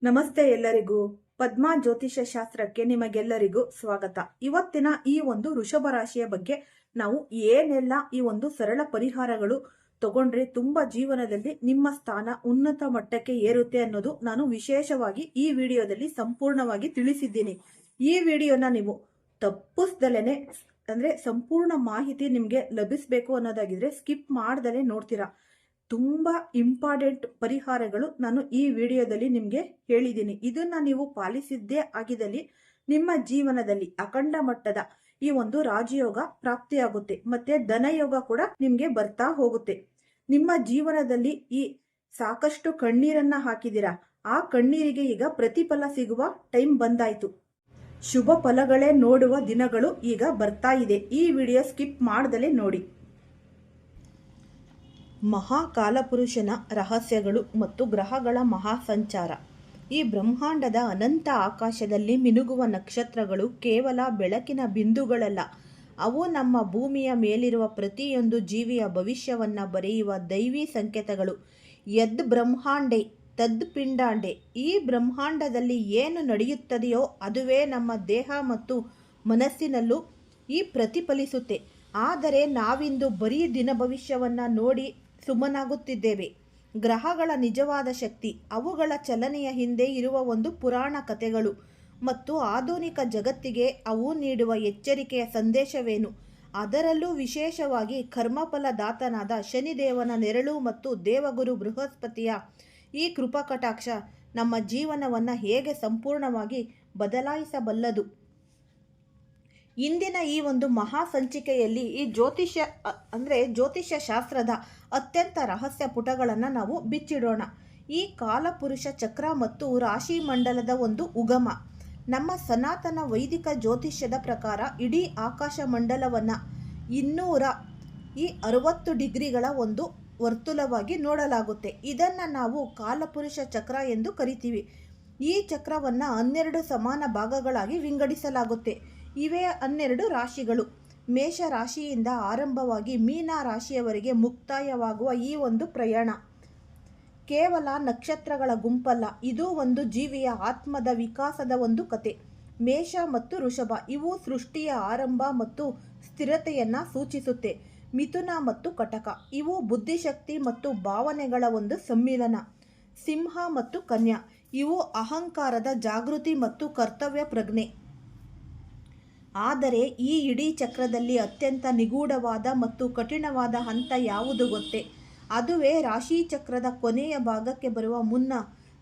ನಮಸ್ತೆ ಎಲ್ಲರಿಗೂ. ಪದ್ಮಾ ಜ್ಯೋತಿಷ್ಯ ಶಾಸ್ತ್ರಕ್ಕೆ ನಿಮಗೆಲ್ಲರಿಗೂ ಸ್ವಾಗತ. ಇವತ್ತಿನ ಈ ಒಂದು ವೃಷಭ ರಾಶಿಯ ಬಗ್ಗೆ ನಾವು ಏನೆಲ್ಲ ಈ ಒಂದು ಸರಳ ಪರಿಹಾರಗಳು ತಗೊಂಡ್ರೆ ತುಂಬಾ ಜೀವನದಲ್ಲಿ ನಿಮ್ಮ ಸ್ಥಾನ ಉನ್ನತ ಮಟ್ಟಕ್ಕೆ ಏರುತ್ತೆ ಅನ್ನೋದು ನಾನು ವಿಶೇಷವಾಗಿ ಈ ವಿಡಿಯೋದಲ್ಲಿ ಸಂಪೂರ್ಣವಾಗಿ ತಿಳಿಸಿದ್ದೀನಿ. ಈ ವಿಡಿಯೋನ ನೀವು ತಪ್ಪಿಸ್ದಲೇನೆ ಅಂದ್ರೆ ಸಂಪೂರ್ಣ ಮಾಹಿತಿ ನಿಮ್ಗೆ ಲಭಿಸ್ಬೇಕು ಅನ್ನೋದಾಗಿದ್ರೆ ಸ್ಕಿಪ್ ಮಾಡ್ದಲೇ ನೋಡ್ತೀರಾ. ತುಂಬಾ ಇಂಪಾರ್ಟೆಂಟ್ ಪರಿಹಾರಗಳು ನಾನು ಈ ವಿಡಿಯೋದಲ್ಲಿ ನಿಮ್ಗೆ ಹೇಳಿದ್ದೀನಿ. ಇದನ್ನ ನೀವು ಪಾಲಿಸಿದ್ದೇ ಆಗಿದಲ್ಲಿ ನಿಮ್ಮ ಜೀವನದಲ್ಲಿ ಅಖಂಡ ಮಟ್ಟದ ಈ ಒಂದು ರಾಜಯೋಗ ಪ್ರಾಪ್ತಿಯಾಗುತ್ತೆ, ಮತ್ತೆ ಧನಯೋಗ ಕೂಡ ನಿಮ್ಗೆ ಬರ್ತಾ ಹೋಗುತ್ತೆ. ನಿಮ್ಮ ಜೀವನದಲ್ಲಿ ಈ ಸಾಕಷ್ಟು ಕಣ್ಣೀರನ್ನ ಹಾಕಿದಿರಾ, ಆ ಕಣ್ಣೀರಿಗೆ ಈಗ ಪ್ರತಿಫಲ ಸಿಗುವ ಟೈಮ್ ಬಂದಾಯ್ತು. ಶುಭ ಫಲಗಳೇ ನೋಡುವ ದಿನಗಳು ಈಗ ಬರ್ತಾ ಇದೆ. ಈ ವಿಡಿಯೋ ಸ್ಕಿಪ್ ಮಾಡ್ದಲೇ ನೋಡಿ. ಮಹಾಕಾಲಪುರುಷನ ರಹಸ್ಯಗಳು ಮತ್ತು ಗ್ರಹಗಳ ಮಹಾಸಂಚಾರ. ಈ ಬ್ರಹ್ಮಾಂಡದ ಅನಂತ ಆಕಾಶದಲ್ಲಿ ಮಿನುಗುವ ನಕ್ಷತ್ರಗಳು ಕೇವಲ ಬೆಳಕಿನ ಬಿಂದುಗಳಲ್ಲ, ಅವು ನಮ್ಮ ಭೂಮಿಯ ಮೇಲಿರುವ ಪ್ರತಿಯೊಂದು ಜೀವಿಯ ಭವಿಷ್ಯವನ್ನು ಬರೆಯುವ ದೈವಿ ಸಂಕೇತಗಳು. ಯದ್ ಬ್ರಹ್ಮಾಂಡೆ ತದ್ ಪಿಂಡಾಂಡೆ. ಈ ಬ್ರಹ್ಮಾಂಡದಲ್ಲಿ ಏನು ನಡೆಯುತ್ತದೆಯೋ ಅದುವೇ ನಮ್ಮ ದೇಹ ಮತ್ತು ಮನಸ್ಸಿನಲ್ಲೂ ಈ ಪ್ರತಿಫಲಿಸುತ್ತೆ. ಆದರೆ ನಾವಿಂದು ಬರೀ ದಿನ ಭವಿಷ್ಯವನ್ನು ನೋಡಿ ಸುಮ್ಮನಾಗುತ್ತಿದ್ದೇವೆ. ಗ್ರಹಗಳ ನಿಜವಾದ ಶಕ್ತಿ, ಅವುಗಳ ಚಲನೆಯ ಹಿಂದೆ ಇರುವ ಒಂದು ಪುರಾಣ ಕಥೆಗಳು ಮತ್ತು ಆಧುನಿಕ ಜಗತ್ತಿಗೆ ಅವು ನೀಡುವ ಎಚ್ಚರಿಕೆಯ ಸಂದೇಶವೇನು? ಅದರಲ್ಲೂ ವಿಶೇಷವಾಗಿ ಕರ್ಮಫಲದಾತನಾದ ಶನಿದೇವನ ನೆರಳು ಮತ್ತು ದೇವಗುರು ಬೃಹಸ್ಪತಿಯ ಈ ಕೃಪಾಕಟಾಕ್ಷ ನಮ್ಮ ಜೀವನವನ್ನು ಹೇಗೆ ಸಂಪೂರ್ಣವಾಗಿ ಬದಲಾಯಿಸಬಲ್ಲದು? ಇಂದಿನ ಈ ಒಂದು ಮಹಾ ಸಂಚಿಕೆಯಲ್ಲಿ ಈ ಜ್ಯೋತಿಷ್ಯ ಶಾಸ್ತ್ರದ ಅತ್ಯಂತ ರಹಸ್ಯ ಪುಟಗಳನ್ನು ನಾವು ಬಿಚ್ಚಿಡೋಣ. ಈ ಕಾಲಪುರುಷ ಚಕ್ರ ಮತ್ತು ರಾಶಿ ಮಂಡಲದ ಒಂದು ಉಗಮ. ನಮ್ಮ ಸನಾತನ ವೈದಿಕ ಜ್ಯೋತಿಷ್ಯದ ಪ್ರಕಾರ ಇಡೀ ಆಕಾಶ ಮಂಡಲವನ್ನು 260 ಡಿಗ್ರಿಗಳ ಒಂದು ವರ್ತುಲವಾಗಿ ನೋಡಲಾಗುತ್ತೆ. ಇದನ್ನು ನಾವು ಕಾಲಪುರುಷ ಚಕ್ರ ಎಂದು ಕರಿತೀವಿ. ಈ ಚಕ್ರವನ್ನು 12 ಸಮಾನ ಭಾಗಗಳಾಗಿ ವಿಂಗಡಿಸಲಾಗುತ್ತೆ. ಇವೇ 12 ರಾಶಿಗಳು. ಮೇಷ ರಾಶಿಯಿಂದ ಆರಂಭವಾಗಿ ಮೀನ ರಾಶಿಯವರೆಗೆ ಮುಕ್ತಾಯವಾಗುವ ಈ ಒಂದು ಪ್ರಯಾಣ ಕೇವಲ ನಕ್ಷತ್ರಗಳ ಗುಂಪಲ್ಲ, ಇದು ಒಂದು ಜೀವಿಯ ಆತ್ಮದ ವಿಕಾಸದ ಒಂದು ಕತೆ. ಮೇಷ ಮತ್ತು ವೃಷಭ ಇವು ಸೃಷ್ಟಿಯ ಆರಂಭ ಮತ್ತು ಸ್ಥಿರತೆಯನ್ನು ಸೂಚಿಸುತ್ತೆ. ಮಿಥುನ ಮತ್ತು ಕಟಕ ಇವು ಬುದ್ಧಿಶಕ್ತಿ ಮತ್ತು ಭಾವನೆಗಳ ಒಂದು ಸಮ್ಮಿಲನ. ಸಿಂಹ ಮತ್ತು ಕನ್ಯಾ ಇವು ಅಹಂಕಾರದ ಜಾಗೃತಿ ಮತ್ತು ಕರ್ತವ್ಯ ಪ್ರಜ್ಞೆ. ಆದರೆ ಈ ಇಡೀ ಚಕ್ರದಲ್ಲಿ ಅತ್ಯಂತ ನಿಗೂಢವಾದ ಮತ್ತು ಕಠಿಣವಾದ ಹಂತ ಯಾವುದು ಗೊತ್ತೇ? ಅದುವೇ ರಾಶಿ ಚಕ್ರದ ಕೊನೆಯ ಭಾಗಕ್ಕೆ ಬರುವ ಮುನ್ನ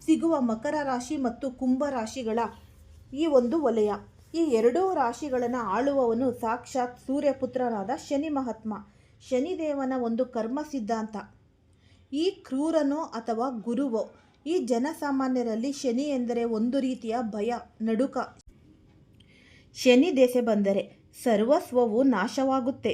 ಸಿಗುವ ಮಕರ ರಾಶಿ ಮತ್ತು ಕುಂಭ ರಾಶಿಗಳ ಈ ಒಂದು ವಲಯ. ಈ ಎರಡೂ ರಾಶಿಗಳನ್ನು ಆಳುವವನು ಸಾಕ್ಷಾತ್ ಸೂರ್ಯಪುತ್ರನಾದ ಶನಿ ಮಹಾತ್ಮ. ಶನಿದೇವನ ಒಂದು ಕರ್ಮ ಸಿದ್ಧಾಂತ. ಈ ಕ್ರೂರನೋ ಅಥವಾ ಗುರುವೋ? ಈ ಜನಸಾಮಾನ್ಯರಲ್ಲಿ ಶನಿ ಎಂದರೆ ಒಂದು ರೀತಿಯ ಭಯ, ನಡುಕ. ಶನಿ ದೆಸೆ ಬಂದರೆ ಸರ್ವಸ್ವವು ನಾಶವಾಗುತ್ತೆ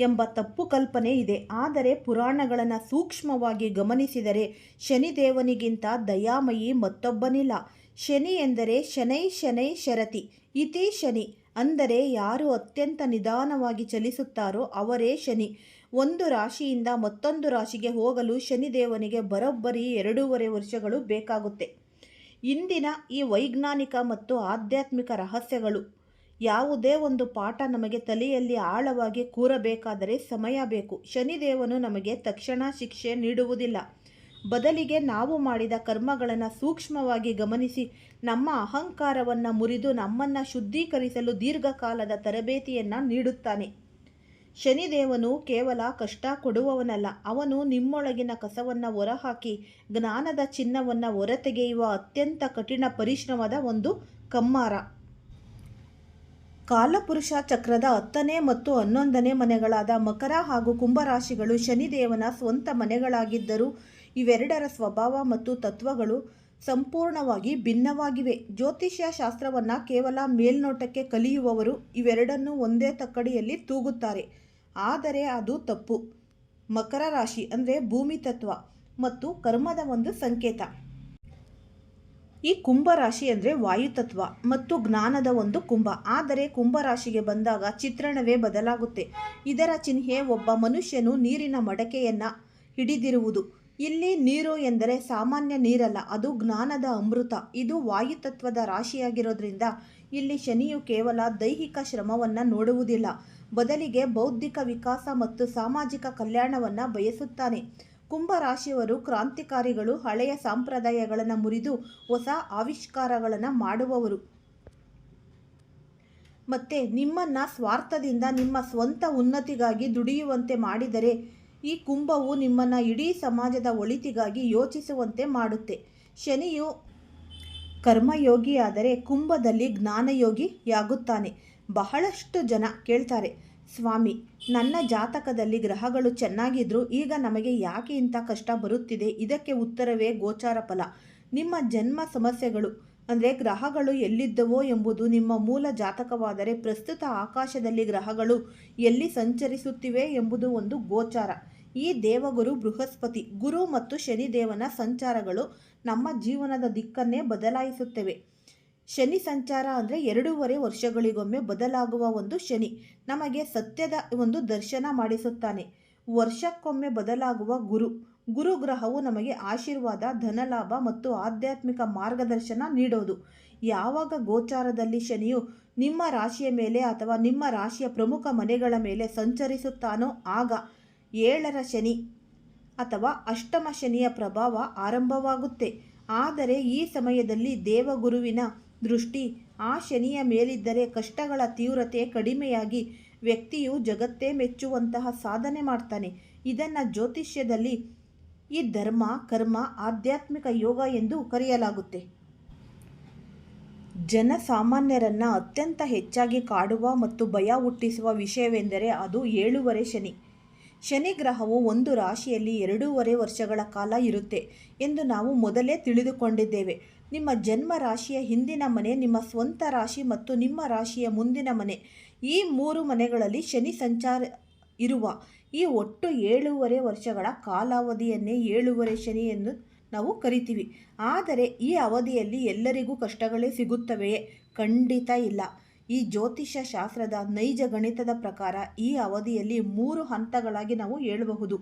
ಎಂಬ ತಪ್ಪು ಕಲ್ಪನೆ ಇದೆ. ಆದರೆ ಪುರಾಣಗಳನ್ನು ಸೂಕ್ಷ್ಮವಾಗಿ ಗಮನಿಸಿದರೆ ಶನಿದೇವನಿಗಿಂತ ದಯಾಮಯಿ ಮತ್ತೊಬ್ಬನಿಲ್ಲ. ಶನಿ ಎಂದರೆ ಶನೈ ಶನೈ ಶರತಿ ಇತಿ ಶನಿ, ಅಂದರೆ ಯಾರು ಅತ್ಯಂತ ನಿಧಾನವಾಗಿ ಚಲಿಸುತ್ತಾರೋ ಅವರೇ ಶನಿ. ಒಂದು ರಾಶಿಯಿಂದ ಮತ್ತೊಂದು ರಾಶಿಗೆ ಹೋಗಲು ಶನಿದೇವನಿಗೆ ಬರೋಬ್ಬರಿ 2.5 ವರ್ಷಗಳು ಬೇಕಾಗುತ್ತೆ. ಇಂದಿನ ಈ ವೈಜ್ಞಾನಿಕ ಮತ್ತು ಆಧ್ಯಾತ್ಮಿಕ ರಹಸ್ಯಗಳು. ಯಾವುದೇ ಒಂದು ಪಾಠ ನಮಗೆ ತಲೆಯಲ್ಲಿ ಆಳವಾಗಿ ಕೂರಬೇಕಾದರೆ ಸಮಯ ಬೇಕು. ಶನಿದೇವನು ನಮಗೆ ತಕ್ಷಣ ಶಿಕ್ಷೆ ನೀಡುವುದಿಲ್ಲ. ಬದಲಿಗೆ ನಾವು ಮಾಡಿದ ಕರ್ಮಗಳನ್ನು ಸೂಕ್ಷ್ಮವಾಗಿ ಗಮನಿಸಿ ನಮ್ಮ ಅಹಂಕಾರವನ್ನು ಮುರಿದು ನಮ್ಮನ್ನು ಶುದ್ಧೀಕರಿಸಲು ದೀರ್ಘಕಾಲದ ತರಬೇತಿಯನ್ನು ನೀಡುತ್ತಾನೆ. ಶನಿದೇವನು ಕೇವಲ ಕಷ್ಟ ಕೊಡುವವನಲ್ಲ, ಅವನು ನಿಮ್ಮೊಳಗಿನ ಕಸವನ್ನು ಹೊರಹಾಕಿ ಜ್ಞಾನದ ಚಿನ್ನವನ್ನು ಹೊರತೆಗೆಯುವ ಅತ್ಯಂತ ಕಠಿಣ ಪರಿಶ್ರಮದ ಒಂದು ಕಮ್ಮಾರ. ಕಾಲಪುರುಷ ಚಕ್ರದ 10ನೇ ಮತ್ತು 11ನೇ ಮನೆಗಳಾದ ಮಕರ ಹಾಗೂ ಕುಂಭರಾಶಿಗಳು ಶನಿದೇವನ ಸ್ವಂತ ಮನೆಗಳಾಗಿದ್ದರೂ ಇವೆರಡರ ಸ್ವಭಾವ ಮತ್ತು ತತ್ವಗಳು ಸಂಪೂರ್ಣವಾಗಿ ಭಿನ್ನವಾಗಿವೆ. ಜ್ಯೋತಿಷ್ಯ ಶಾಸ್ತ್ರವನ್ನು ಕೇವಲ ಮೇಲ್ನೋಟಕ್ಕೆ ಕಲಿಯುವವರು ಇವೆರಡನ್ನೂ ಒಂದೇ ತಕ್ಕಡಿಯಲ್ಲಿ ತೂಗುತ್ತಾರೆ, ಆದರೆ ಅದು ತಪ್ಪು. ಮಕರ ರಾಶಿ ಅಂದರೆ ಭೂಮಿ ತತ್ವ ಮತ್ತು ಕರ್ಮದ ಒಂದು ಸಂಕೇತ. ಈ ಕುಂಭರಾಶಿ ಅಂದರೆ ವಾಯುತತ್ವ ಮತ್ತು ಜ್ಞಾನದ ಒಂದು ಕುಂಭ. ಆದರೆ ಕುಂಭರಾಶಿಗೆ ಬಂದಾಗ ಚಿತ್ರಣವೇ ಬದಲಾಗುತ್ತೆ. ಇದರ ಚಿಹ್ನೆ ಒಬ್ಬ ಮನುಷ್ಯನು ನೀರಿನ ಮಡಕೆಯನ್ನು ಹಿಡಿದಿರುವುದು. ಇಲ್ಲಿ ನೀರು ಎಂದರೆ ಸಾಮಾನ್ಯ ನೀರಲ್ಲ, ಅದು ಜ್ಞಾನದ ಅಮೃತ. ಇದು ವಾಯುತತ್ವದ ರಾಶಿಯಾಗಿರೋದ್ರಿಂದ ಇಲ್ಲಿ ಶನಿಯು ಕೇವಲ ದೈಹಿಕ ಶ್ರಮವನ್ನು ನೋಡುವುದಿಲ್ಲ, ಬದಲಿಗೆ ಬೌದ್ಧಿಕ ವಿಕಾಸ ಮತ್ತು ಸಾಮಾಜಿಕ ಕಲ್ಯಾಣವನ್ನು ಬಯಸುತ್ತಾನೆ. ಕುಂಭ ರಾಶಿಯವರು ಕ್ರಾಂತಿಕಾರಿಗಳು, ಹಳೆಯ ಸಂಪ್ರದಾಯಗಳನ್ನು ಮುರಿದು ಹೊಸ ಆವಿಷ್ಕಾರಗಳನ್ನು ಮಾಡುವವರು. ಮತ್ತೆ ನಿಮ್ಮನ್ನು ಸ್ವಾರ್ಥದಿಂದ ನಿಮ್ಮ ಸ್ವಂತ ಉನ್ನತಿಗಾಗಿ ದುಡಿಯುವಂತೆ ಮಾಡಿದರೆ ಈ ಕುಂಭವು ನಿಮ್ಮನ್ನು ಇಡೀ ಸಮಾಜದ ಒಳಿತಿಗಾಗಿ ಯೋಚಿಸುವಂತೆ ಮಾಡುತ್ತೆ. ಶನಿಯು ಕರ್ಮಯೋಗಿಯಾದರೆ ಕುಂಭದಲ್ಲಿ ಜ್ಞಾನಯೋಗಿಯಾಗುತ್ತಾನೆ. ಬಹಳಷ್ಟು ಜನ ಕೇಳ್ತಾರೆ, ಸ್ವಾಮಿ, ನನ್ನ ಜಾತಕದಲ್ಲಿ ಗ್ರಹಗಳು ಚೆನ್ನಾಗಿದ್ರು ಈಗ ನಮಗೆ ಯಾಕೆ ಇಂಥ ಕಷ್ಟ ಬರುತ್ತಿದೆ? ಇದಕ್ಕೆ ಉತ್ತರವೇ ಗೋಚಾರ ಫಲ. ನಿಮ್ಮ ಜನ್ಮ ಸಮಸ್ಯೆಗಳು ಅಂದರೆ ಗ್ರಹಗಳು ಎಲ್ಲಿದ್ದವೋ ಎಂಬುದು ನಿಮ್ಮ ಮೂಲ ಜಾತಕವಾದರೆ ಪ್ರಸ್ತುತ ಆಕಾಶದಲ್ಲಿ ಗ್ರಹಗಳು ಎಲ್ಲಿ ಸಂಚರಿಸುತ್ತಿವೆ ಎಂಬುದು ಒಂದು ಗೋಚಾರ. ಈ ದೇವಗುರು ಬೃಹಸ್ಪತಿ, ಗುರು ಮತ್ತು ಶನಿದೇವನ ಸಂಚಾರಗಳು ನಮ್ಮ ಜೀವನದ ದಿಕ್ಕನ್ನೇ ಬದಲಾಯಿಸುತ್ತವೆ. ಶನಿ ಸಂಚಾರ ಅಂದರೆ 2.5 ವರ್ಷಗಳಿಗೊಮ್ಮೆ ಬದಲಾಗುವ ಒಂದು ಶನಿ ನಮಗೆ ಸತ್ಯದ ಒಂದು ದರ್ಶನ ಮಾಡಿಸುತ್ತಾನೆ. ವರ್ಷಕ್ಕೊಮ್ಮೆ ಬದಲಾಗುವ ಗುರು ಗ್ರಹವು ನಮಗೆ ಆಶೀರ್ವಾದ, ಧನಲಾಭ ಮತ್ತು ಆಧ್ಯಾತ್ಮಿಕ ಮಾರ್ಗದರ್ಶನ ನೀಡೋದು. ಯಾವಾಗ ಗೋಚಾರದಲ್ಲಿ ಶನಿಯು ನಿಮ್ಮ ರಾಶಿಯ ಮೇಲೆ ಅಥವಾ ನಿಮ್ಮ ರಾಶಿಯ ಪ್ರಮುಖ ಮನೆಗಳ ಮೇಲೆ ಸಂಚರಿಸುತ್ತಾನೋ ಆಗ 7ರ ಶನಿ ಅಥವಾ ಅಷ್ಟಮ ಶನಿಯ ಪ್ರಭಾವ ಆರಂಭವಾಗುತ್ತೆ. ಆದರೆ ಈ ಸಮಯದಲ್ಲಿ ದೇವಗುರುವಿನ ದೃಷ್ಟಿ ಆ ಶನಿಯ ಮೇಲಿದ್ದರೆ ಕಷ್ಟಗಳ ತೀವ್ರತೆ ಕಡಿಮೆಯಾಗಿ ವ್ಯಕ್ತಿಯು ಜಗತ್ತೇ ಮೆಚ್ಚುವಂತಹ ಸಾಧನೆ ಮಾಡ್ತಾನೆ. ಇದನ್ನು ಜ್ಯೋತಿಷ್ಯದಲ್ಲಿ ಈ ಧರ್ಮ, ಕರ್ಮ, ಆಧ್ಯಾತ್ಮಿಕ ಯೋಗ ಎಂದು ಕರೆಯಲಾಗುತ್ತೆ. ಜನಸಾಮಾನ್ಯರನ್ನು ಅತ್ಯಂತ ಹೆಚ್ಚಾಗಿ ಕಾಡುವ ಮತ್ತು ಭಯ ಹುಟ್ಟಿಸುವ ವಿಷಯವೆಂದರೆ ಅದು 7ನೇ ಶನಿ. ಶನಿ ಗ್ರಹವು ಒಂದು ರಾಶಿಯಲ್ಲಿ 2.5 ವರ್ಷಗಳ ಕಾಲ ಇರುತ್ತೆ ಎಂದು ನಾವು ಮೊದಲೇ ತಿಳಿದುಕೊಂಡಿದ್ದೇವೆ. ನಿಮ್ಮ ಜನ್ಮ ರಾಶಿಯ ಹಿಂದಿನ ಮನೆ, ನಿಮ್ಮ ಸ್ವಂತ ರಾಶಿ ಮತ್ತು ನಿಮ್ಮ ರಾಶಿಯ ಮುಂದಿನ ಮನೆ, ಈ 3 ಮನೆಗಳಲ್ಲಿ ಶನಿ ಸಂಚಾರ ಇರುವ ಈ ಒಟ್ಟು 7.5 ವರ್ಷಗಳ ಕಾಲಾವಧಿಯನ್ನೇ 7ನೇ ಶನಿ ಎಂದು ನಾವು ಕರಿತೀವಿ. ಆದರೆ ಈ ಅವಧಿಯಲ್ಲಿ ಎಲ್ಲರಿಗೂ ಕಷ್ಟಗಳೇ ಸಿಗುತ್ತವೆಯೇ? ಖಂಡಿತ ಇಲ್ಲ. ಈ ಜ್ಯೋತಿಷ್ಯ ಶಾಸ್ತ್ರದ ನೈಜ ಗಣಿತದ ಪ್ರಕಾರ ಈ ಅವಧಿಯಲ್ಲಿ 3 ಹಂತಗಳಾಗಿ ನಾವು ಹೇಳಬಹುದು.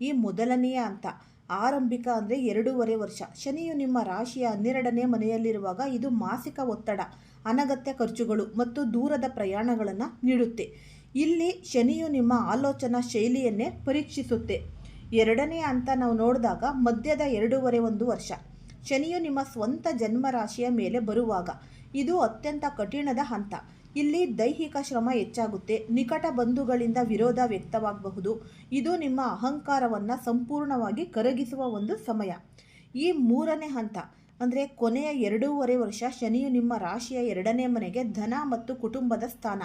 ಈ ಮೊದಲನೆಯ ಹಂತ ಆರಂಭಿಕ ಅಂದರೆ 2.5 ವರ್ಷ. ಶನಿಯು ನಿಮ್ಮ ರಾಶಿಯ 12ನೇ ಮನೆಯಲ್ಲಿರುವಾಗ ಇದು ಮಾಸಿಕ ಒತ್ತಡ, ಅನಗತ್ಯ ಖರ್ಚುಗಳು ಮತ್ತು ದೂರದ ಪ್ರಯಾಣಗಳನ್ನು ನೀಡುತ್ತೆ. ಇಲ್ಲಿ ಶನಿಯು ನಿಮ್ಮ ಆಲೋಚನಾ ಶೈಲಿಯನ್ನೇ ಪರೀಕ್ಷಿಸುತ್ತೆ. 2ನೇ ಹಂತ ನಾವು ನೋಡಿದಾಗ ಮಧ್ಯದ 2.5 ವರ್ಷ. ಶನಿಯು ನಿಮ್ಮ ಸ್ವಂತ ಜನ್ಮ ರಾಶಿಯ ಮೇಲೆ ಬರುವಾಗ ಇದು ಅತ್ಯಂತ ಕಠಿಣದ ಹಂತ. ಇಲ್ಲಿ ದೈಹಿಕ ಶ್ರಮ ಹೆಚ್ಚಾಗುತ್ತೆ, ನಿಕಟ ಬಂಧುಗಳಿಂದ ವಿರೋಧ ವ್ಯಕ್ತವಾಗಬಹುದು. ಇದು ನಿಮ್ಮ ಅಹಂಕಾರವನ್ನು ಸಂಪೂರ್ಣವಾಗಿ ಕರಗಿಸುವ ಒಂದು ಸಮಯ. ಈ 3ನೇ ಹಂತ ಅಂದರೆ ಕೊನೆಯ 2.5 ವರ್ಷ ಶನಿಯು ನಿಮ್ಮ ರಾಶಿಯ 2ನೇ ಮನೆಗೆ ಧನ ಮತ್ತು ಕುಟುಂಬದ ಸ್ಥಾನ.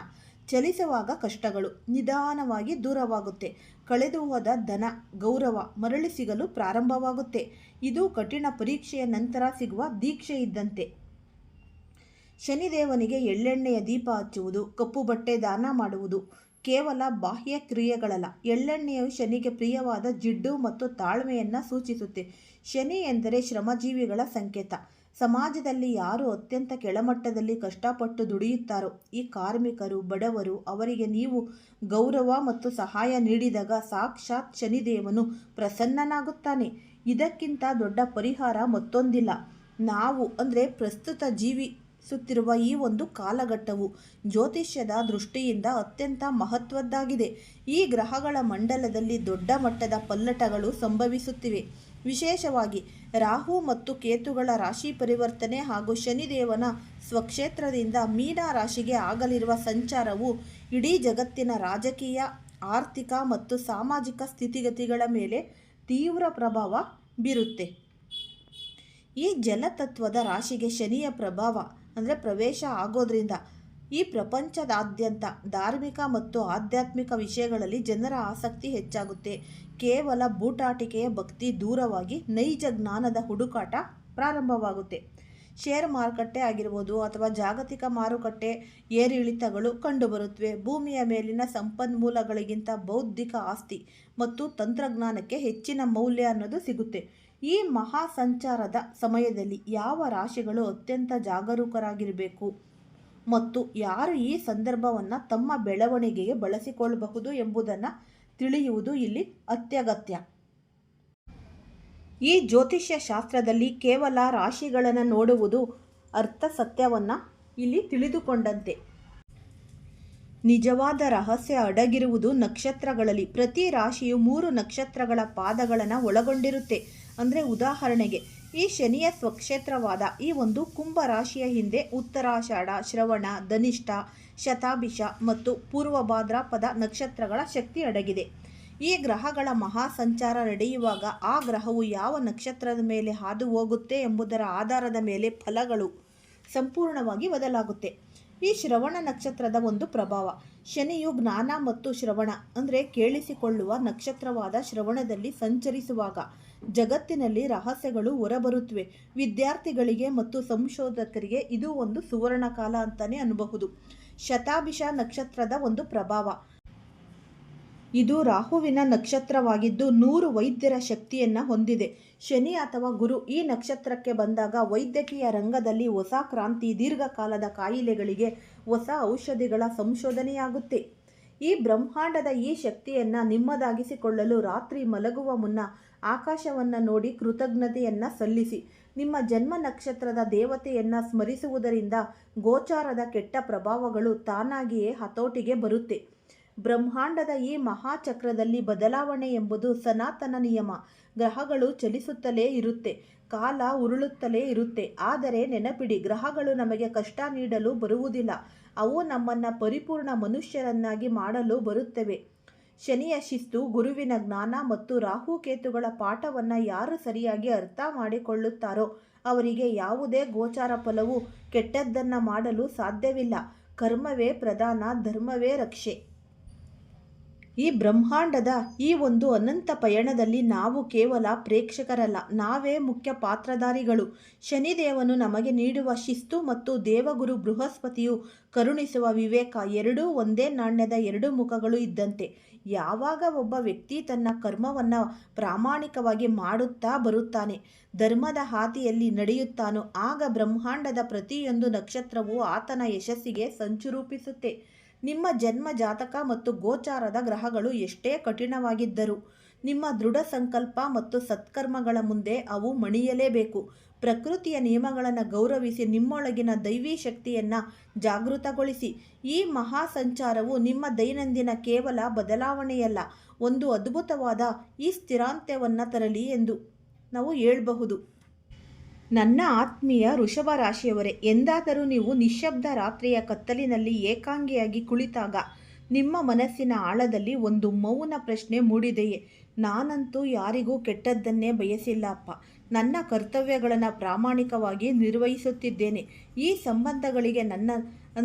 ಚಲಿಸುವಾಗ ಕಷ್ಟಗಳು ನಿಧಾನವಾಗಿ ದೂರವಾಗುತ್ತೆ. ಕಳೆದು ಹೋದ ಧನ, ಗೌರವ ಮರಳಿ ಸಿಗಲು ಪ್ರಾರಂಭವಾಗುತ್ತೆ. ಇದು ಕಠಿಣ ಪರೀಕ್ಷೆಯ ನಂತರ ಸಿಗುವ ದೀಕ್ಷೆ ಇದ್ದಂತೆ. ಶನಿದೇವನಿಗೆ ಎಳ್ಳೆಣ್ಣೆಯ ದೀಪ ಹಚ್ಚುವುದು, ಕಪ್ಪು ಬಟ್ಟೆ ದಾನ ಮಾಡುವುದು ಕೇವಲ ಬಾಹ್ಯ ಕ್ರಿಯೆಗಳಲ್ಲ. ಎಳ್ಳೆಣ್ಣೆಯು ಶನಿಗೆ ಪ್ರಿಯವಾದ ಜಿಡ್ಡು ಮತ್ತು ತಾಳ್ಮೆಯನ್ನು ಸೂಚಿಸುತ್ತೆ. ಶನಿ ಎಂದರೆ ಶ್ರಮಜೀವಿಗಳ ಸಂಕೇತ. ಸಮಾಜದಲ್ಲಿ ಯಾರು ಅತ್ಯಂತ ಕೆಳಮಟ್ಟದಲ್ಲಿ ಕಷ್ಟಪಟ್ಟು ದುಡಿಯುತ್ತಾರೋ ಈ ಕಾರ್ಮಿಕರು, ಬಡವರು, ಅವರಿಗೆ ನೀವು ಗೌರವ ಮತ್ತು ಸಹಾಯ ನೀಡಿದಾಗ ಸಾಕ್ಷಾತ್ ಶನಿದೇವನು ಪ್ರಸನ್ನನಾಗುತ್ತಾನೆ. ಇದಕ್ಕಿಂತ ದೊಡ್ಡ ಪರಿಹಾರ ಮತ್ತೊಂದಿಲ್ಲ. ನಾವು ಅಂದರೆ ಪ್ರಸ್ತುತ ಜೀವಿಸುತ್ತಿರುವ ಈ ಒಂದು ಕಾಲಘಟ್ಟವು ಜ್ಯೋತಿಷ್ಯದ ದೃಷ್ಟಿಯಿಂದ ಅತ್ಯಂತ ಮಹತ್ವದ್ದಾಗಿದೆ. ಈ ಗ್ರಹಗಳ ಮಂಡಲದಲ್ಲಿ ದೊಡ್ಡ ಮಟ್ಟದ ಪಲ್ಲಟಗಳು ಸಂಭವಿಸುತ್ತಿವೆ. ವಿಶೇಷವಾಗಿ ರಾಹು ಮತ್ತು ಕೇತುಗಳ ರಾಶಿ ಪರಿವರ್ತನೆ ಹಾಗೂ ಶನಿದೇವನ ಸ್ವಕ್ಷೇತ್ರದಿಂದ ಮೀನ ರಾಶಿಗೆ ಆಗಲಿರುವ ಸಂಚಾರವು ಇಡೀ ಜಗತ್ತಿನ ರಾಜಕೀಯ, ಆರ್ಥಿಕ ಮತ್ತು ಸಾಮಾಜಿಕ ಸ್ಥಿತಿಗತಿಗಳ ಮೇಲೆ ತೀವ್ರ ಪ್ರಭಾವ ಬೀರುತ್ತೆ. ಈ ಜಲತತ್ವದ ರಾಶಿಗೆ ಶನಿಯ ಪ್ರಭಾವ ಅಂದರೆ ಪ್ರವೇಶ ಆಗೋದ್ರಿಂದ ಈ ಪ್ರಪಂಚದಾದ್ಯಂತ ಧಾರ್ಮಿಕ ಮತ್ತು ಆಧ್ಯಾತ್ಮಿಕ ವಿಷಯಗಳಲ್ಲಿ ಜನರ ಆಸಕ್ತಿ ಹೆಚ್ಚಾಗುತ್ತೆ. ಕೇವಲ ಬೂಟಾಟಿಕೆಯ ಭಕ್ತಿ ದೂರವಾಗಿ ನೈಜ ಜ್ಞಾನದ ಹುಡುಕಾಟ ಪ್ರಾರಂಭವಾಗುತ್ತೆ. ಶೇರ್ ಮಾರುಕಟ್ಟೆ ಆಗಿರ್ಬೋದು ಅಥವಾ ಜಾಗತಿಕ ಮಾರುಕಟ್ಟೆ ಏರಿಳಿತಗಳು ಕಂಡುಬರುತ್ತವೆ. ಭೂಮಿಯ ಮೇಲಿನ ಸಂಪನ್ಮೂಲಗಳಿಗಿಂತ ಬೌದ್ಧಿಕ ಆಸ್ತಿ ಮತ್ತು ತಂತ್ರಜ್ಞಾನಕ್ಕೆ ಹೆಚ್ಚಿನ ಮೌಲ್ಯ ಅನ್ನೋದು ಸಿಗುತ್ತೆ. ಈ ಮಹಾ ಸಂಚಾರದ ಸಮಯದಲ್ಲಿ ಯಾವ ರಾಶಿಗಳು ಅತ್ಯಂತ ಜಾಗರೂಕರಾಗಿರಬೇಕು ಮತ್ತು ಯಾರು ಈ ಸಂದರ್ಭವನ್ನು ತಮ್ಮ ಬೆಳವಣಿಗೆಗೆ ಬಳಸಿಕೊಳ್ಳಬಹುದು ಎಂಬುದನ್ನು ತಿಳಿಯುವುದು ಇಲ್ಲಿ ಅತ್ಯಗತ್ಯ. ಈ ಜ್ಯೋತಿಷ್ಯ ಶಾಸ್ತ್ರದಲ್ಲಿ ಕೇವಲ ರಾಶಿಗಳನ್ನು ನೋಡುವುದು ಅರ್ಥ ಸತ್ಯವನ್ನು ಇಲ್ಲಿ ತಿಳಿದುಕೊಂಡಂತೆ. ನಿಜವಾದ ರಹಸ್ಯ ಅಡಗಿರುವುದು ನಕ್ಷತ್ರಗಳಲ್ಲಿ. ಪ್ರತಿ ರಾಶಿಯು 3 ನಕ್ಷತ್ರಗಳ ಪಾದಗಳನ್ನು ಒಳಗೊಂಡಿರುತ್ತೆ. ಅಂದರೆ ಉದಾಹರಣೆಗೆ ಈ ಶನಿಯ ಸ್ವಕ್ಷೇತ್ರವಾದ ಈ ಒಂದು ಕುಂಭ ರಾಶಿಯ ಹಿಂದೆ ಉತ್ತರಾಷಾಢ, ಶ್ರವಣ, ಧನಿಷ್ಠ, ಶತಾಭಿಷ ಮತ್ತು ಪೂರ್ವ ಭಾದ್ರಪದ ನಕ್ಷತ್ರಗಳ ಶಕ್ತಿ ಅಡಗಿದೆ. ಈ ಗ್ರಹಗಳ ಮಹಾ ಸಂಚಾರ ನಡೆಯುವಾಗ ಆ ಗ್ರಹವು ಯಾವ ನಕ್ಷತ್ರದ ಮೇಲೆ ಹಾದು ಹೋಗುತ್ತೆ ಎಂಬುದರ ಆಧಾರದ ಮೇಲೆ ಫಲಗಳು ಸಂಪೂರ್ಣವಾಗಿ ಬದಲಾಗುತ್ತೆ. ಈ ಶ್ರವಣ ನಕ್ಷತ್ರದ ಒಂದು ಪ್ರಭಾವ. ಶನಿಯು ಜ್ಞಾನ ಮತ್ತು ಶ್ರವಣ ಅಂದರೆ ಕೇಳಿಸಿಕೊಳ್ಳುವ ನಕ್ಷತ್ರವಾದ ಶ್ರವಣದಲ್ಲಿ ಸಂಚರಿಸುವಾಗ ಜಗತ್ತಿನಲ್ಲಿ ರಹಸ್ಯಗಳು ಹೊರಬರುತ್ತವೆ. ವಿದ್ಯಾರ್ಥಿಗಳಿಗೆ ಮತ್ತು ಸಂಶೋಧಕರಿಗೆ ಇದು ಒಂದು ಸುವರ್ಣ ಕಾಲ ಅಂತಲೇ ಅನ್ನಬಹುದು. ಶತಾಭಿಷ ನಕ್ಷತ್ರದ ಒಂದು ಪ್ರಭಾವ. ಇದು ರಾಹುವಿನ ನಕ್ಷತ್ರವಾಗಿದ್ದು 100 ವೈದ್ಯರ ಶಕ್ತಿಯನ್ನು ಹೊಂದಿದೆ. ಶನಿ ಅಥವಾ ಗುರು ಈ ನಕ್ಷತ್ರಕ್ಕೆ ಬಂದಾಗ ವೈದ್ಯಕೀಯ ರಂಗದಲ್ಲಿ ಹೊಸ ಕ್ರಾಂತಿ, ದೀರ್ಘಕಾಲದ ಕಾಯಿಲೆಗಳಿಗೆ ಹೊಸ ಔಷಧಿಗಳ ಸಂಶೋಧನೆಯಾಗುತ್ತೆ. ಈ ಬ್ರಹ್ಮಾಂಡದ ಈ ಶಕ್ತಿಯನ್ನು ನಿಮ್ಮದಾಗಿಸಿಕೊಳ್ಳಲು ರಾತ್ರಿ ಮಲಗುವ ಮುನ್ನ ಆಕಾಶವನ್ನು ನೋಡಿ ಕೃತಜ್ಞತೆಯನ್ನು ಸಲ್ಲಿಸಿ. ನಿಮ್ಮ ಜನ್ಮ ನಕ್ಷತ್ರದ ದೇವತೆಯನ್ನು ಸ್ಮರಿಸುವುದರಿಂದ ಗೋಚಾರದ ಕೆಟ್ಟ ಪ್ರಭಾವಗಳು ತಾನಾಗಿಯೇ ಹತೋಟಿಗೆ ಬರುತ್ತೆ. ಬ್ರಹ್ಮಾಂಡದ ಈ ಮಹಾಚಕ್ರದಲ್ಲಿ ಬದಲಾವಣೆ ಎಂಬುದು ಸನಾತನ ನಿಯಮ. ಗ್ರಹಗಳು ಚಲಿಸುತ್ತಲೇ ಇರುತ್ತೆ, ಕಾಲ ಉರುಳುತ್ತಲೇ ಇರುತ್ತೆ. ಆದರೆ ನೆನಪಿಡಿ, ಗ್ರಹಗಳು ನಮಗೆ ಕಷ್ಟ ನೀಡಲು ಬರುವುದಿಲ್ಲ. ಅವು ನಮ್ಮನ್ನು ಪರಿಪೂರ್ಣ ಮನುಷ್ಯರನ್ನಾಗಿ ಮಾಡಲು ಬರುತ್ತವೆ. ಶನಿಯ ಶಿಸ್ತು, ಗುರುವಿನ ಜ್ಞಾನ ಮತ್ತು ರಾಹುಕೇತುಗಳ ಪಾಠವನ್ನು ಯಾರು ಸರಿಯಾಗಿ ಅರ್ಥ ಮಾಡಿಕೊಳ್ಳುತ್ತಾರೋ ಅವರಿಗೆ ಯಾವುದೇ ಗೋಚಾರ ಫಲವು ಕೆಟ್ಟದ್ದನ್ನು ಮಾಡಲು ಸಾಧ್ಯವಿಲ್ಲ. ಕರ್ಮವೇ ಪ್ರಧಾನ, ಧರ್ಮವೇ ರಕ್ಷೆ. ಈ ಬ್ರಹ್ಮಾಂಡದ ಈ ಒಂದು ಅನಂತ ಪಯಣದಲ್ಲಿ ನಾವು ಕೇವಲ ಪ್ರೇಕ್ಷಕರಲ್ಲ, ನಾವೇ ಮುಖ್ಯ ಪಾತ್ರಧಾರಿಗಳು. ಶನಿದೇವನು ನಮಗೆ ನೀಡುವ ಶಿಸ್ತು ಮತ್ತು ದೇವಗುರು ಬೃಹಸ್ಪತಿಯು ಕರುಣಿಸುವ ವಿವೇಕ ಎರಡೂ ಒಂದೇ ನಾಣ್ಯದ 2 ಮುಖಗಳು ಇದ್ದಂತೆ. ಯಾವಾಗ ಒಬ್ಬ ವ್ಯಕ್ತಿ ತನ್ನ ಕರ್ಮವನ್ನು ಪ್ರಾಮಾಣಿಕವಾಗಿ ಮಾಡುತ್ತಾ ಬರುತ್ತಾನೆ, ಧರ್ಮದ ಹಾದಿಯಲ್ಲಿ ನಡೆಯುತ್ತಾನೋ, ಆಗ ಬ್ರಹ್ಮಾಂಡದ ಪ್ರತಿಯೊಂದು ನಕ್ಷತ್ರವು ಆತನ ಯಶಸ್ಸಿಗೆ ಸಂಚು ರೂಪಿಸುತ್ತೆ. ನಿಮ್ಮ ಜನ್ಮ ಜಾತಕ ಮತ್ತು ಗೋಚಾರದ ಗ್ರಹಗಳು ಎಷ್ಟೇ ಕಠಿಣವಾಗಿದ್ದರೂ ನಿಮ್ಮ ದೃಢ ಸಂಕಲ್ಪ ಮತ್ತು ಸತ್ಕರ್ಮಗಳ ಮುಂದೆ ಅವು ಮಣಿಯಲೇಬೇಕು. ಪ್ರಕೃತಿಯ ನಿಯಮಗಳನ್ನು ಗೌರವಿಸಿ ನಿಮ್ಮೊಳಗಿನ ದೈವಿ ಶಕ್ತಿಯನ್ನು ಜಾಗೃತಗೊಳಿಸಿ. ಈ ಮಹಾ ಸಂಚಾರವು ನಿಮ್ಮ ದೈನಂದಿನ ಕೇವಲ ಬದಲಾವಣೆಯಲ್ಲ, ಒಂದು ಅದ್ಭುತವಾದ ಈ ಸ್ಥಿರಾಂತ್ಯವನ್ನು ತರಲಿ ಎಂದು ನಾವು ಹೇಳಬಹುದು. ನನ್ನ ಆತ್ಮೀಯ ವೃಷಭ ರಾಶಿಯವರೇ, ಎಂದಾದರೂ ನೀವು ನಿಶ್ಶಬ್ದ ರಾತ್ರಿಯ ಕತ್ತಲಿನಲ್ಲಿ ಏಕಾಂಗಿಯಾಗಿ ಕುಳಿತಾಗ ನಿಮ್ಮ ಮನಸ್ಸಿನ ಆಳದಲ್ಲಿ ಒಂದು ಮೌನ ಪ್ರಶ್ನೆ ಮೂಡಿದೆಯೇ? ನಾನಂತೂ ಯಾರಿಗೂ ಕೆಟ್ಟದ್ದನ್ನೇ ಬಯಸಿಲ್ಲಪ್ಪ. ನನ್ನ ಕರ್ತವ್ಯಗಳನ್ನು ಪ್ರಾಮಾಣಿಕವಾಗಿ ನಿರ್ವಹಿಸುತ್ತಿದ್ದೇನೆ. ಈ ಸಂಬಂಧಗಳಿಗೆ ನನ್ನ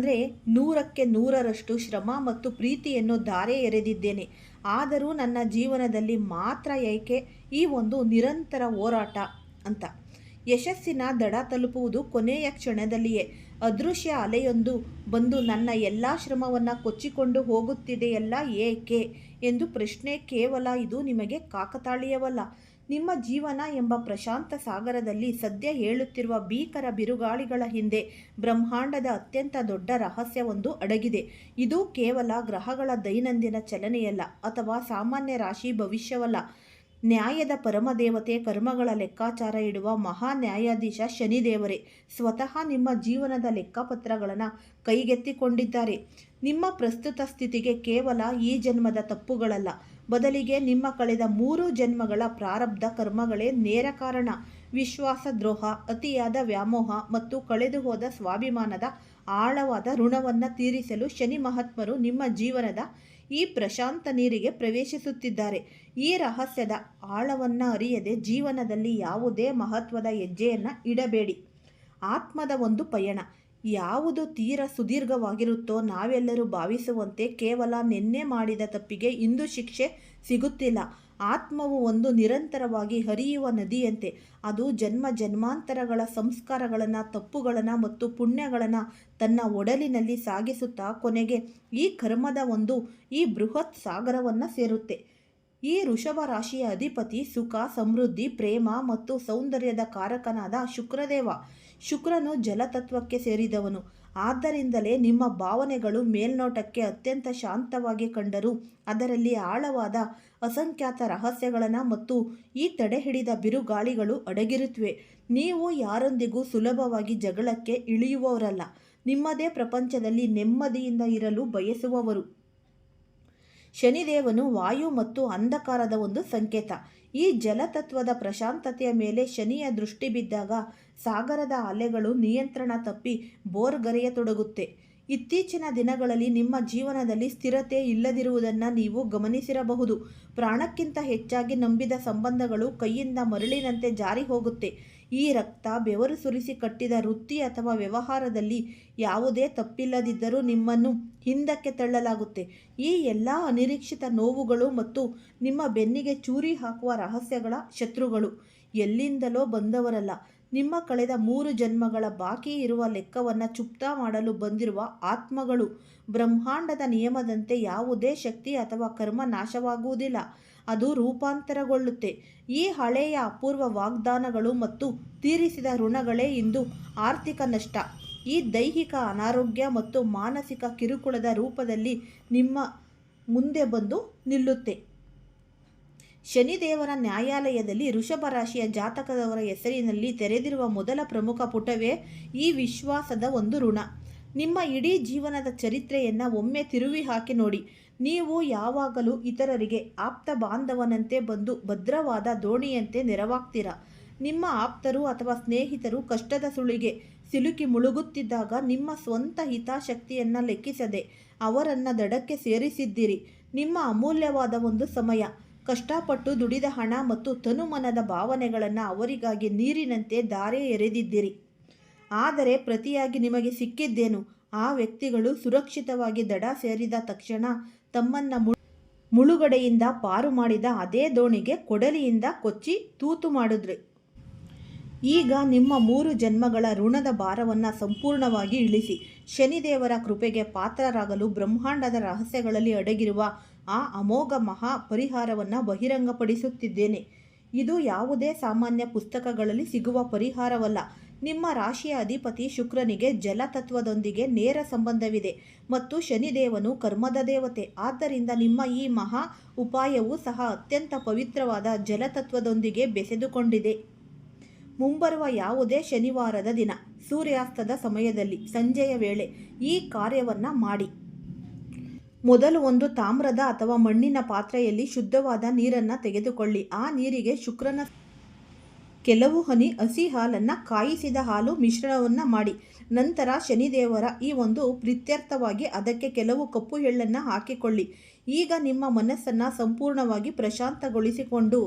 100ಕ್ಕೆ 100ರಷ್ಟು ಶ್ರಮ ಮತ್ತು ಪ್ರೀತಿಯನ್ನು ಧಾರೆ ಎರೆದಿದ್ದೇನೆ. ಆದರೂ ನನ್ನ ಜೀವನದಲ್ಲಿ ಮಾತ್ರ ಏಕೆ ಈ ಒಂದು ನಿರಂತರ ಹೋರಾಟ ಅಂತ? ಯಶಸ್ಸಿನ ದಡ ತಲುಪುವುದು ಕೊನೆಯ ಕ್ಷಣದಲ್ಲಿಯೇ. ಅದೃಶ್ಯ ಅಲೆಯೊಂದು ಬಂದು ನನ್ನ ಎಲ್ಲ ಶ್ರಮವನ್ನು ಕೊಚ್ಚಿಕೊಂಡು ಹೋಗುತ್ತಿದೆಯಲ್ಲ ಏಕೆ ಎಂದು ಪ್ರಶ್ನೆ. ಕೇವಲ ಇದು ನಿಮಗೆ ಕಾಕತಾಳೀಯವಲ್ಲ. ನಿಮ್ಮ ಜೀವನ ಎಂಬ ಪ್ರಶಾಂತ ಸಾಗರದಲ್ಲಿ ಸದ್ಯ ಹೇಳುತ್ತಿರುವ ಭೀಕರ ಬಿರುಗಾಳಿಗಳ ಹಿಂದೆ ಬ್ರಹ್ಮಾಂಡದ ಅತ್ಯಂತ ದೊಡ್ಡ ರಹಸ್ಯವೊಂದು ಅಡಗಿದೆ. ಇದು ಕೇವಲ ಗ್ರಹಗಳ ದೈನಂದಿನ ಚಲನೆಯಲ್ಲ ಅಥವಾ ಸಾಮಾನ್ಯ ರಾಶಿ ಭವಿಷ್ಯವಲ್ಲ. ನ್ಯಾಯದ ಪರಮದೇವತೆ, ಕರ್ಮಗಳ ಲೆಕ್ಕಾಚಾರ ಇಡುವ ಮಹಾ ನ್ಯಾಯಾಧೀಶ ಶನಿದೇವರೇ ಸ್ವತಃ ನಿಮ್ಮ ಜೀವನದ ಲೆಕ್ಕಪತ್ರಗಳನ್ನು ಕೈಗೆತ್ತಿಕೊಂಡಿದ್ದಾರೆ. ನಿಮ್ಮ ಪ್ರಸ್ತುತ ಸ್ಥಿತಿಗೆ ಕೇವಲ ಈ ಜನ್ಮದ ತಪ್ಪುಗಳಲ್ಲ, ಬದಲಿಗೆ ನಿಮ್ಮ ಕಳೆದ 3 ಜನ್ಮಗಳ ಪ್ರಾರಬ್ಧ ಕರ್ಮಗಳೇ ನೇರ ಕಾರಣ. ವಿಶ್ವಾಸ ದ್ರೋಹ, ಅತಿಯಾದ ವ್ಯಾಮೋಹ ಮತ್ತು ಕಳೆದು ಹೋದ ಸ್ವಾಭಿಮಾನದ ಆಳವಾದ ಋಣವನ್ನು ತೀರಿಸಲು ಶನಿ ಮಹಾತ್ಮರು ನಿಮ್ಮ ಜೀವನದ ಈ ಪ್ರಶಾಂತ ನೀರಿಗೆ ಪ್ರವೇಶಿಸುತ್ತಿದ್ದಾರೆ. ಈ ರಹಸ್ಯದ ಆಳವನ್ನು ಅರಿಯದೆ ಜೀವನದಲ್ಲಿ ಯಾವುದೇ ಮಹತ್ವದ ಹೆಜ್ಜೆಯನ್ನು ಇಡಬೇಡಿ. ಆತ್ಮದ ಒಂದು ಪಯಣ ಯಾವುದು ತೀರ ಸುದೀರ್ಘವಾಗಿರುತ್ತೋ, ನಾವೆಲ್ಲರೂ ಭಾವಿಸುವಂತೆ ಕೇವಲ ನಿನ್ನೆ ಮಾಡಿದ ತಪ್ಪಿಗೆ ಇಂದು ಶಿಕ್ಷೆ ಸಿಗುತ್ತಿಲ್ಲ. ಆತ್ಮವು ಒಂದು ನಿರಂತರವಾಗಿ ಹರಿಯುವ ನದಿಯಂತೆ. ಅದು ಜನ್ಮ ಜನ್ಮಾಂತರಗಳ ಸಂಸ್ಕಾರಗಳನ್ನು, ತಪ್ಪುಗಳನ್ನು ಮತ್ತು ಪುಣ್ಯಗಳನ್ನು ತನ್ನ ಒಡಲಿನಲ್ಲಿ ಸಾಗಿಸುತ್ತಾ ಕೊನೆಗೆ ಈ ಕರ್ಮದ ಈ ಬೃಹತ್ ಸಾಗರವನ್ನು ಸೇರುತ್ತೆ. ಈ ವೃಷಭ ರಾಶಿಯ ಅಧಿಪತಿ ಸುಖ, ಸಮೃದ್ಧಿ, ಪ್ರೇಮ ಮತ್ತು ಸೌಂದರ್ಯದ ಕಾರಕನಾದ ಶುಕ್ರದೇವ. ಶುಕ್ರನು ಜಲತತ್ವಕ್ಕೆ ಸೇರಿದವನು. ಆದ್ದರಿಂದಲೇ ನಿಮ್ಮ ಭಾವನೆಗಳು ಮೇಲ್ನೋಟಕ್ಕೆ ಅತ್ಯಂತ ಶಾಂತವಾಗಿ ಕಂಡರೂ ಅದರಲ್ಲಿ ಆಳವಾದ ಅಸಂಖ್ಯಾತ ರಹಸ್ಯಗಳನ್ನು ಮತ್ತು ಈ ತಡೆಹಿಡಿದ ಬಿರುಗಾಳಿಗಳು ಅಡಗಿರುತ್ತವೆ. ನೀವು ಯಾರೊಂದಿಗೂ ಸುಲಭವಾಗಿ ಜಗಳಕ್ಕೆ ಇಳಿಯುವವರಲ್ಲ. ನಿಮ್ಮದೇ ಪ್ರಪಂಚದಲ್ಲಿ ನೆಮ್ಮದಿಯಿಂದ ಇರಲು ಬಯಸುವವರು. ಶನಿದೇವನು ವಾಯು ಮತ್ತು ಅಂಧಕಾರದ ಒಂದು ಸಂಕೇತ. ಈ ಜಲತತ್ವದ ಪ್ರಶಾಂತತೆಯ ಮೇಲೆ ಶನಿಯ ದೃಷ್ಟಿ ಬಿದ್ದಾಗ ಸಾಗರದ ಅಲೆಗಳು ನಿಯಂತ್ರಣ ತಪ್ಪಿ ಬೋರ್ಗರೆಯತೊಡಗುತ್ತೆ. ಇತ್ತೀಚಿನ ದಿನಗಳಲ್ಲಿ ನಿಮ್ಮ ಜೀವನದಲ್ಲಿ ಸ್ಥಿರತೆ ಇಲ್ಲದಿರುವುದನ್ನು ನೀವು ಗಮನಿಸಿರಬಹುದು. ಪ್ರಾಣಕ್ಕಿಂತ ಹೆಚ್ಚಾಗಿ ನಂಬಿದ ಸಂಬಂಧಗಳು ಕೈಯಿಂದ ಮರಳಿನಂತೆ ಜಾರಿ ಹೋಗುತ್ತೆ. ಈ ರಕ್ತ ಬೆವರು ಸುರಿಸಿ ಕಟ್ಟಿದ ವೃತ್ತಿ ಅಥವಾ ವ್ಯವಹಾರದಲ್ಲಿ ಯಾವುದೇ ತಪ್ಪಿಲ್ಲದಿದ್ದರೂ ನಿಮ್ಮನ್ನು ಹಿಂದಕ್ಕೆ ತಳ್ಳಲಾಗುತ್ತೆ. ಈ ಎಲ್ಲ ಅನಿರೀಕ್ಷಿತ ನೋವುಗಳು ಮತ್ತು ನಿಮ್ಮ ಬೆನ್ನಿಗೆ ಚೂರಿ ಹಾಕುವ ರಹಸ್ಯಗಳ ಶತ್ರುಗಳು ಎಲ್ಲಿಂದಲೋ ಬಂದವರಲ್ಲ. ನಿಮ್ಮ ಕಳೆದ 3 ಜನ್ಮಗಳ ಬಾಕಿ ಇರುವ ಲೆಕ್ಕವನ್ನು ಚುಕ್ತಾ ಮಾಡಲು ಬಂದಿರುವ ಆತ್ಮಗಳು. ಬ್ರಹ್ಮಾಂಡದ ನಿಯಮದಂತೆ ಯಾವುದೇ ಶಕ್ತಿ ಅಥವಾ ಕರ್ಮ ನಾಶವಾಗುವುದಿಲ್ಲ, ಅದು ರೂಪಾಂತರಗೊಳ್ಳುತ್ತೆ. ಈ ಹಳೆಯ ಅಪೂರ್ವ ವಾಗ್ದಾನಗಳು ಮತ್ತು ತೀರಿಸಿದ ಋಣಗಳೇ ಇಂದು ಆರ್ಥಿಕ ನಷ್ಟ, ಈ ದೈಹಿಕ ಅನಾರೋಗ್ಯ ಮತ್ತು ಮಾನಸಿಕ ಕಿರುಕುಳದ ರೂಪದಲ್ಲಿ ನಿಮ್ಮ ಮುಂದೆ ಬಂದು ನಿಲ್ಲುತ್ತೆ. ಶನಿದೇವರ ನ್ಯಾಯಾಲಯದಲ್ಲಿ ವೃಷಭ ರಾಶಿಯ ಜಾತಕದವರ ಹೆಸರಿನಲ್ಲಿ ತೆರೆದಿರುವ ಮೊದಲ ಪ್ರಮುಖ ಪುಟವೇ ಈ ವಿಶ್ವಾಸದ ಒಂದು ಋಣ. ನಿಮ್ಮ ಇಡೀ ಜೀವನದ ಚರಿತ್ರೆಯನ್ನು ಒಮ್ಮೆ ತಿರುವಿ ಹಾಕಿ ನೋಡಿ. ನೀವು ಯಾವಾಗಲೂ ಇತರರಿಗೆ ಆಪ್ತ ಬಾಂಧವನಂತೆ ಬಂದು ಭದ್ರವಾದ ದೋಣಿಯಂತೆ ನೆರವಾಗ್ತೀರಾ. ನಿಮ್ಮ ಆಪ್ತರು ಅಥವಾ ಸ್ನೇಹಿತರು ಕಷ್ಟದ ಸುಳಿಗೆ ಸಿಲುಕಿ ಮುಳುಗುತ್ತಿದ್ದಾಗ ನಿಮ್ಮ ಸ್ವಂತ ಹಿತಾಸಕ್ತಿಯನ್ನು ಲೆಕ್ಕಿಸದೆ ಅವರನ್ನು ದಡಕ್ಕೆ ಸೇರಿಸಿದ್ದೀರಿ. ನಿಮ್ಮ ಅಮೂಲ್ಯವಾದ ಒಂದು ಸಮಯ, ಕಷ್ಟಪಟ್ಟು ದುಡಿದ ಹಣ ಮತ್ತು ತನುಮನದ ಭಾವನೆಗಳನ್ನು ಅವರಿಗಾಗಿ ನೀರಿನಂತೆ ಧಾರೆ ಎರೆದಿದ್ದೀರಿ. ಆದರೆ ಪ್ರತಿಯಾಗಿ ನಿಮಗೆ ಸಿಕ್ಕಿದ್ದೇನು? ಆ ವ್ಯಕ್ತಿಗಳು ಸುರಕ್ಷಿತವಾಗಿ ದಡ ಸೇರಿದ ತಕ್ಷಣ ತಮ್ಮನ್ನು ಮುಳುಗಡೆಯಿಂದ ಪಾರು ಮಾಡಿದ ಅದೇ ದೋಣಿಗೆ ಕೊಡಲಿಯಿಂದ ಕೊಚ್ಚಿ ತೂತು ಮಾಡಿದ್ರಿ. ಈಗ ನಿಮ್ಮ 3 ಜನ್ಮಗಳ ಋಣದ ಭಾರವನ್ನು ಸಂಪೂರ್ಣವಾಗಿ ಇಳಿಸಿ ಶನಿದೇವರ ಕೃಪೆಗೆ ಪಾತ್ರರಾಗಲು ಬ್ರಹ್ಮಾಂಡದ ರಹಸ್ಯಗಳಲ್ಲಿ ಅಡಗಿರುವ ಆ ಅಮೋಘ ಮಹಾ ಪರಿಹಾರವನ್ನು ಬಹಿರಂಗಪಡಿಸುತ್ತಿದ್ದೇನೆ. ಇದು ಯಾವುದೇ ಸಾಮಾನ್ಯ ಪುಸ್ತಕಗಳಲ್ಲಿ ಸಿಗುವ ಪರಿಹಾರವಲ್ಲ. ನಿಮ್ಮ ರಾಶಿಯ ಅಧಿಪತಿ ಶುಕ್ರನಿಗೆ ಜಲತತ್ವದೊಂದಿಗೆ ನೇರ ಸಂಬಂಧವಿದೆ ಮತ್ತು ಶನಿದೇವನು ಕರ್ಮದ ದೇವತೆ. ಆದ್ದರಿಂದ ನಿಮ್ಮ ಈ ಮಹಾ ಉಪಾಯವೂ ಸಹ ಅತ್ಯಂತ ಪವಿತ್ರವಾದ ಜಲತತ್ವದೊಂದಿಗೆ ಬೆಸೆದುಕೊಂಡಿದೆ. ಮುಂಬರುವ ಯಾವುದೇ ಶನಿವಾರದ ದಿನ ಸೂರ್ಯಾಸ್ತದ ಸಮಯದಲ್ಲಿ ಸಂಜೆಯ ವೇಳೆ ಈ ಕಾರ್ಯವನ್ನು ಮಾಡಿ. ಮೊದಲು ಒಂದು ತಾಮ್ರದ ಅಥವಾ ಮಣ್ಣಿನ ಪಾತ್ರೆಯಲ್ಲಿ ಶುದ್ಧವಾದ ನೀರನ್ನು ತೆಗೆದುಕೊಳ್ಳಿ. ಆ ನೀರಿಗೆ ಶುಕ್ರನ ಕೆಲವು ಹನಿ ಹಸಿ ಹಾಲನ್ನು ಕಾಯಿಸಿದ ಹಾಲು ಮಿಶ್ರಣವನ್ನು ಮಾಡಿ. ನಂತರ ಶನಿದೇವರ ಈ ಒಂದು ಪ್ರೀತ್ಯರ್ಥವಾಗಿ ಅದಕ್ಕೆ ಕೆಲವು ಕಪ್ಪು ಎಳ್ಳನ್ನು ಹಾಕಿಕೊಳ್ಳಿ. ಈಗ ನಿಮ್ಮ ಮನಸ್ಸನ್ನು ಸಂಪೂರ್ಣವಾಗಿ ಪ್ರಶಾಂತಗೊಳಿಸಿಕೊಂಡು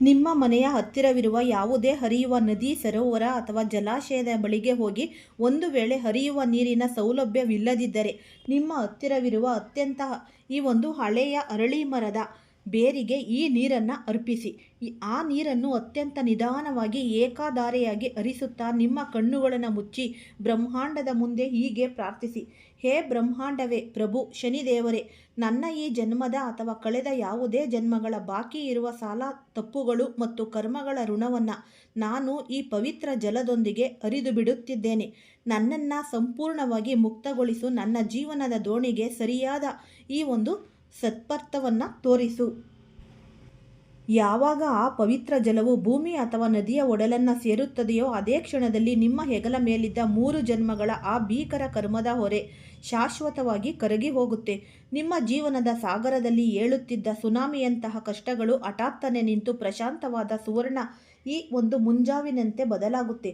ನಿಮ್ಮ ಮನೆಯ ಹತ್ತಿರವಿರುವ ಯಾವುದೇ ಹರಿಯುವ ನದಿ, ಸರೋವರ ಅಥವಾ ಜಲಾಶಯದ ಬಳಿಗೆ ಹೋಗಿ, ಒಂದು ವೇಳೆ ಹರಿಯುವ ನೀರಿನ ಸೌಲಭ್ಯವಿಲ್ಲದಿದ್ದರೆ ನಿಮ್ಮ ಹತ್ತಿರವಿರುವ ಅತ್ಯಂತ ಈ ಒಂದು ಹಳೆಯ ಅರಳಿ ಮರದ ಬೇರಿಗೆ ಈ ನೀರನ್ನು ಅರ್ಪಿಸಿ. ಆ ನೀರನ್ನು ಅತ್ಯಂತ ನಿಧಾನವಾಗಿ ಏಕಾಧಾರೆಯಾಗಿ ಹರಿಸುತ್ತಾ ನಿಮ್ಮ ಕಣ್ಣುಗಳನ್ನು ಮುಚ್ಚಿ ಬ್ರಹ್ಮಾಂಡದ ಮುಂದೆ ಹೀಗೆ ಪ್ರಾರ್ಥಿಸಿ. ಹೇ ಬ್ರಹ್ಮಾಂಡವೇ, ಪ್ರಭು ಶನಿದೇವರೇ, ನನ್ನ ಈ ಜನ್ಮದ ಅಥವಾ ಕಳೆದ ಯಾವುದೇ ಜನ್ಮಗಳ ಬಾಕಿ ಇರುವ ಸಾಲ, ತಪ್ಪುಗಳು ಮತ್ತು ಕರ್ಮಗಳ ಋಣವನ್ನು ನಾನು ಈ ಪವಿತ್ರ ಜಲದೊಂದಿಗೆ ಹರಿದು ಬಿಡುತ್ತಿದ್ದೇನೆ. ನನ್ನನ್ನು ಸಂಪೂರ್ಣವಾಗಿ ಮುಕ್ತಗೊಳಿಸು. ನನ್ನ ಜೀವನದ ದೋಣಿಗೆ ಸರಿಯಾದ ಈ ಒಂದು ಸತ್ಪಥವನ್ನು ತೋರಿಸು. ಯಾವಾಗ ಆ ಪವಿತ್ರ ಜಲವು ಭೂಮಿ ಅಥವಾ ನದಿಯ ಒಡಲನ್ನು ಸೇರುತ್ತದೆಯೋ ಅದೇ ಕ್ಷಣದಲ್ಲಿ ನಿಮ್ಮ ಹೆಗಲ ಮೇಲಿದ್ದ 3 ಜನ್ಮಗಳ ಆ ಭೀಕರ ಕರ್ಮದ ಹೊರೆ ಶಾಶ್ವತವಾಗಿ ಕರಗಿ ಹೋಗುತ್ತೆ. ನಿಮ್ಮ ಜೀವನದ ಸಾಗರದಲ್ಲಿ ಏಳುತ್ತಿದ್ದ ಸುನಾಮಿಯಂತಹ ಕಷ್ಟಗಳು ಹಠಾತ್ತನೆ ನಿಂತು ಪ್ರಶಾಂತವಾದ ಸುವರ್ಣ ಈ ಒಂದು ಮುಂಜಾವಿನಂತೆ ಬದಲಾಗುತ್ತೆ.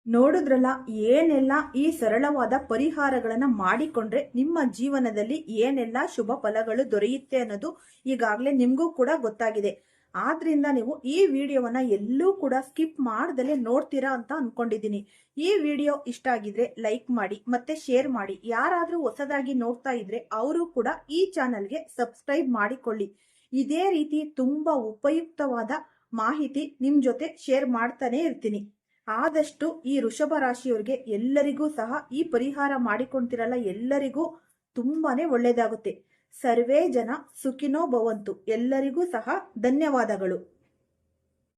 ನೋಡಿದ್ರಲ್ಲ, ಏನೆಲ್ಲ ಈ ಸರಳವಾದ ಪರಿಹಾರಗಳನ್ನು ಮಾಡಿಕೊಂಡ್ರೆ ನಿಮ್ಮ ಜೀವನದಲ್ಲಿ ಏನೆಲ್ಲ ಶುಭ ಫಲಗಳು ದೊರೆಯುತ್ತೆ ಅನ್ನೋದು ಈಗಾಗಲೇ ನಿಮಗೂ ಕೂಡ ಗೊತ್ತಾಗಿದೆ. ಆದ್ರಿಂದ ನೀವು ಈ ವಿಡಿಯೋವನ್ನ ಎಲ್ಲೂ ಕೂಡ ಸ್ಕಿಪ್ ಮಾಡ್ದಲೇ ನೋಡ್ತೀರಾ ಅಂತ ಅನ್ಕೊಂಡಿದ್ದೀನಿ. ಈ ವಿಡಿಯೋ ಇಷ್ಟ ಆಗಿದ್ರೆ ಲೈಕ್ ಮಾಡಿ ಮತ್ತೆ ಶೇರ್ ಮಾಡಿ. ಯಾರಾದ್ರೂ ಹೊಸದಾಗಿ ನೋಡ್ತಾ ಇದ್ರೆ ಅವರು ಕೂಡ ಈ ಚಾನಲ್ಗೆ ಸಬ್ಸ್ಕ್ರೈಬ್ ಮಾಡಿಕೊಳ್ಳಿ. ಇದೇ ರೀತಿ ತುಂಬಾ ಉಪಯುಕ್ತವಾದ ಮಾಹಿತಿ ನಿಮ್ ಜೊತೆ ಶೇರ್ ಮಾಡ್ತಾನೆ ಇರ್ತೀನಿ. ಆದಷ್ಟು ಈ ವೃಷಭ ರಾಶಿಯವರಿಗೆ ಎಲ್ಲರಿಗೂ ಸಹ ಈ ಪರಿಹಾರ ಮಾಡಿಕೊಂತಿರಲ್ಲ, ಎಲ್ಲರಿಗೂ ತುಂಬಾನೇ ಒಳ್ಳೇದಾಗುತ್ತೆ. ಸರ್ವೇ ಜನ ಸುಖಿನೋ ಭವಂತು. ಎಲ್ಲರಿಗೂ ಸಹ ಧನ್ಯವಾದಗಳು.